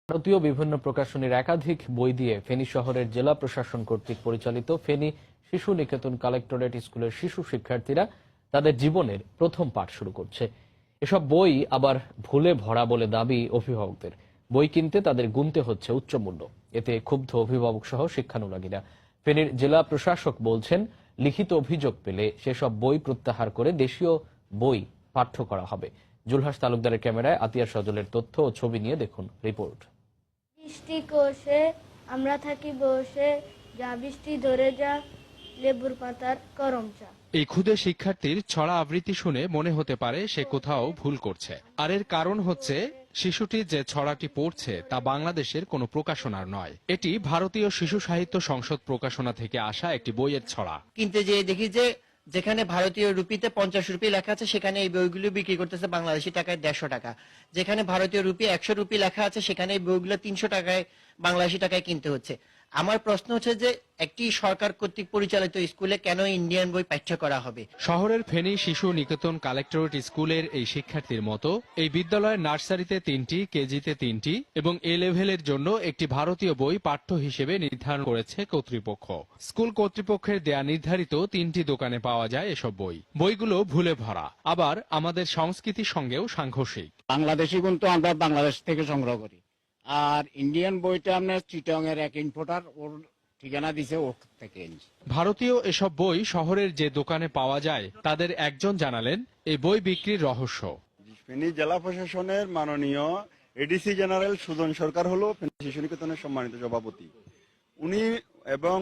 ভারতীয় বিভিন্ন প্রকাশনীর একাধিক বই দিয়ে ফেনী শহরের জেলা প্রশাসন কর্তৃক পরিচালিত ফেনী শিশু নিকেতন কালেক্টরেট স্কুলের শিশু শিক্ষার্থীরা তাদের জীবনের প্রথম পাঠ শুরু করছে। এসব বই আবার ভুলে ভরা বলে দাবি অভিভাবকদের। বই কিনতে তাদের গুনতে হচ্ছে উচ্চ মূল্য। এতে ক্ষুব্ধ অভিভাবক সহ শিক্ষানুরাগীরা। ফেনীর জেলা প্রশাসক বলছেন, লিখিত অভিযোগ পেলে সেসব বই প্রত্যাহার করে দেশীয় বই পাঠ্য করা হবে। জুলহাস তালুকদারের ক্যামেরায় আতিয়া সজলের তথ্য ও ছবি নিয়ে দেখুন রিপোর্ট। বৃষ্টি কোষে আমরা থাকি বসে, যা বৃষ্টি ধরে যা লেবুর পাতার করম চা। এই ক্ষুদে শিক্ষার্থীর ছড়া আবৃত্তি শুনে মনে হতে পারে সে কোথাও ভুল করছে। আর এর কারণ হচ্ছে, শিশুটি যে ছড়াটি পড়ছে তা বাংলাদেশের কোনো প্রকাশনার নয়। এটি ভারতীয় শিশু সাহিত্য সংসদ প্রকাশনা থেকে আসা একটি বইয়ের ছড়া। কিনতে যেয়ে দেখি যে যেখানে ভারতীয় রুপিতে 50 রুপি লেখা আছে, সেখানে এই বইগুলো বিক্রি করতেছে বাংলাদেশি টাকায় 150 টাকা। যেখানে ভারতীয় রুপি 100 রুপি লেখা আছে, সেখানে এই বইগুলো 300 টাকায় বাংলাদেশি টাকায় কিনতে হচ্ছে। আমার প্রশ্ন হচ্ছে যে একটি সরকার কর্তৃক পরিচালিত স্কুলে কেন ইন্ডিয়ান বই পাঠ্য করা হবে? শহরের ফেনী শিশু নিকেতন কালেক্টরেট স্কুলের এই শিক্ষার্থীর মতো এই বিদ্যালয়ের নার্সারিতে 3টি, কেজিতে 3টি এবং এ লেভেলের জন্য একটি ভারতীয় বই পাঠ্য হিসেবে নির্ধারণ করেছে কর্তৃপক্ষ। স্কুল কর্তৃপক্ষের দেয়া নির্ধারিত 3টি দোকানে পাওয়া যায় এসব বই। বইগুলো ভুলে ভরা, আবার আমাদের সংস্কৃতির সঙ্গেও সাংঘর্ষিক। বাংলাদেশি কিন্তু আমরা বাংলাদেশ থেকে সংগ্রহ করি, আর ইন্ডিয়ান বইটা আপনার চিটং এর এক ইম্পোর্টার, ওর ঠিকানা দিছে ওর থেকে এনেছি। ভারতীয় এসব বই শহরের যে দোকানে পাওয়া যায় তাদের একজন জানালেন এই বই বিক্রির রহস্য। ফেনী জেলা প্রশাসনের মাননীয় এডিসি জেনারেল সুজন সরকার হলো ফেনী শিশু নিকেতনের সম্মানিত সভাপতি। উনি এবং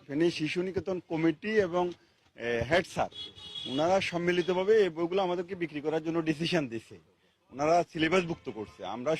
ফেনী শিশু নিকেতন কমিটি এবং হেড স্যার, ওনারা সম্মিলিতভাবে এই বইগুলো আমাদেরকে বিক্রি করার জন্য ডিসিশন দিছে। ওনারা সিলেবাসভুক্ত করছে। আমরা